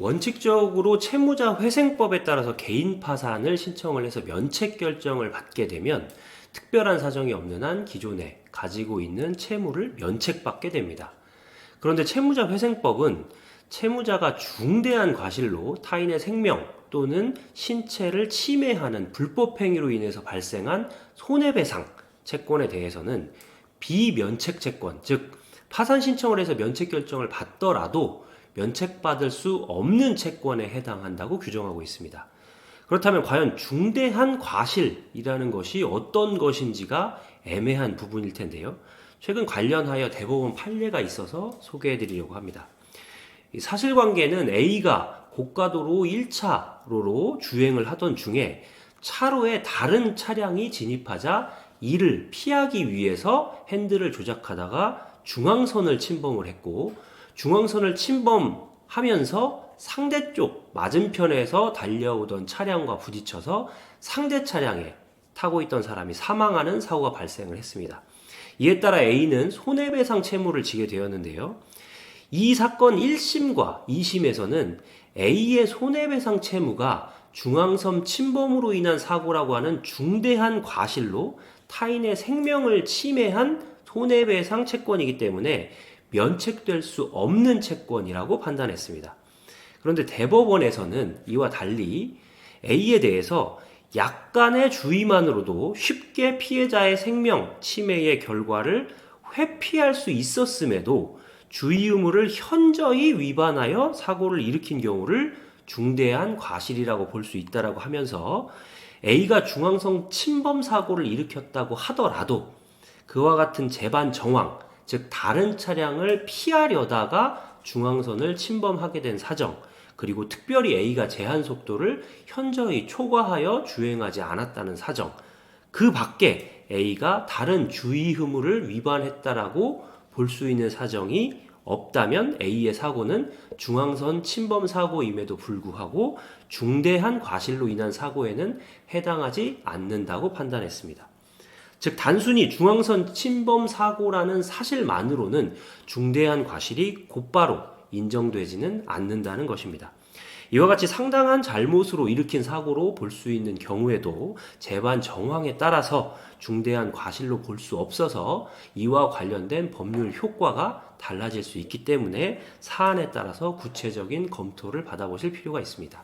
원칙적으로 채무자회생법에 따라서 개인 파산을 신청을 해서 면책 결정을 받게 되면 특별한 사정이 없는 한 기존에 가지고 있는 채무를 면책받게 됩니다. 그런데 채무자회생법은 채무자가 중대한 과실로 타인의 생명 또는 신체를 침해하는 불법행위로 인해서 발생한 손해배상 채권에 대해서는 비면책 채권, 즉 파산 신청을 해서 면책 결정을 받더라도 면책받을 수 없는 채권에 해당한다고 규정하고 있습니다. 그렇다면 과연 중대한 과실이라는 것이 어떤 것인지가 애매한 부분일 텐데요. 최근 관련하여 대법원 판례가 있어서 소개해드리려고 합니다. 사실관계는 A가 고가도로 1차로로 주행을 하던 중에 차로에 다른 차량이 진입하자 이를 피하기 위해서 핸들을 조작하다가 중앙선을 침범을 했고, 중앙선을 침범하면서 상대쪽 맞은편에서 달려오던 차량과 부딪혀서 상대 차량에 타고 있던 사람이 사망하는 사고가 발생을 했습니다. 이에 따라 A는 손해배상 채무를 지게 되었는데요. 이 사건 1심과 2심에서는 A의 손해배상 채무가 중앙선 침범으로 인한 사고라고 하는 중대한 과실로 타인의 생명을 침해한 손해배상 채권이기 때문에 면책될 수 없는 채권이라고 판단했습니다. 그런데 대법원에서는 이와 달리 A에 대해서 약간의 주의만으로도 쉽게 피해자의 생명 침해의 결과를 회피할 수 있었음에도 주의 의무를 현저히 위반하여 사고를 일으킨 경우를 중대한 과실이라고 볼 수 있다고 하면서 A가 중앙선 침범 사고를 일으켰다고 하더라도 그와 같은 재반 정황, 즉 다른 차량을 피하려다가 중앙선을 침범하게 된 사정, 그리고 특별히 A가 제한 속도를 현저히 초과하여 주행하지 않았다는 사정, 그 밖에 A가 다른 주의 의무를 위반했다라고 볼 수 있는 사정이 없다면 A의 사고는 중앙선 침범 사고임에도 불구하고 중대한 과실로 인한 사고에는 해당하지 않는다고 판단했습니다. 즉 단순히 중앙선 침범 사고라는 사실만으로는 중대한 과실이 곧바로 인정되지는 않는다는 것입니다. 이와 같이 상당한 잘못으로 일으킨 사고로 볼 수 있는 경우에도 재반 정황에 따라서 중대한 과실로 볼 수 없어서 이와 관련된 법률 효과가 달라질 수 있기 때문에 사안에 따라서 구체적인 검토를 받아보실 필요가 있습니다.